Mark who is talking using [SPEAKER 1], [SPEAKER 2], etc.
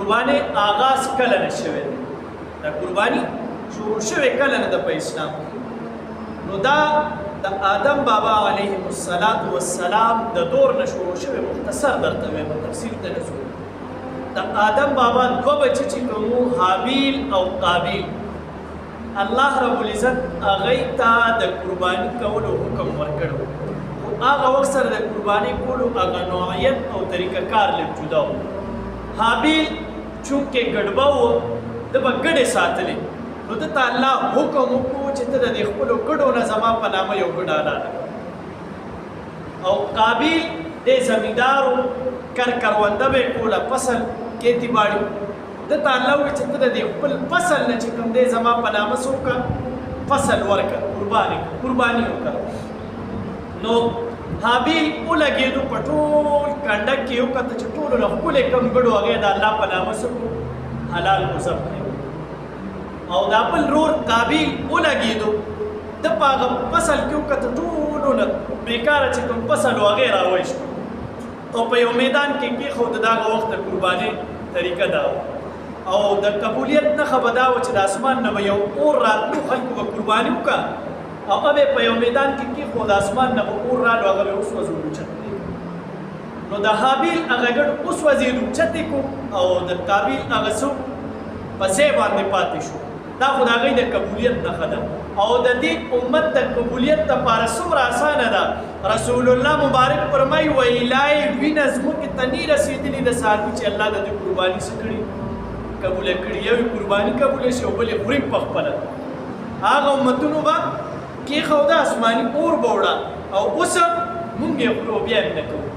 [SPEAKER 1] قرباني آغاز کله نه شوی دی دا قرباني شروع شوی کله نه د په اسلام نو دا د آدم بابا علیه السلام د دور نه شروع شوی مختصر درته وایم تفصیل ته نه ځو د آدم بابا دوه بچي چې کوم حابیل او قابیل الله رب العزت هغوی ته د قرباني کولو حکم ورکړو خو هغه وخت سره د قرباني کولو هغه نوعیت او طریقه کار لږ جدا و حابیل چونکې ګډبه و د به ګډې ساتلې نو ده ته الله حکم وکړو چې ته د دې خپلو ګډو نه زما په نامه یو ګډه حلاله او قابیل دې زمیندار و کرونده به یې کوله فصل کیتی باړي ده ته الله وویل چې ته د دې خپل فصل نه چې کوم دی زما په نامه څه وکړه فصل ورکړه قرباني وکړه نو حابیل ولګېدو په ټول کنډک کې یو کته چې ټولو نه ښکلې کم ګډو هغې د الله په نامه څه کړو حلال مذبح کړو او دا بل رور قابیل ولګېدو ده په هغه فصل کې وکته ټولو نه بېکاره چې کوم فصل و هغې راویشتو او په یو میدان کې کېښود د هغه وخت د قربانۍ طریقه دا او د قبولیت نښه به دا وه چې د اسمان نه به یو اور راتلو خلکو به قرباني وکړه او هغه په یو میدان کې کېښود د اسمان نه به اور رالو هغه به وسوځو اوچت نو د حابیل هغه ګډ وسوځېد اوچت یې کړو او د قابیل هغه څه په ځای باندې پاتې شو دا خو د هغوی د قبولیت نښه ده او د دې امت د قبولیت دپاره څومره اسانه ده رسول الله مبارک فرمایي ویلای وینه زموږې ته نی رسېدلي د صحابي چې الله د دې قرباني څه کړي قبوله کړي یو یې قرباني قبوله شي او بل یې خوري په خپله هغه امتونو به کېښوده اسماني اور به وړه او اوس موږ یې خورو بیا یې نه کوو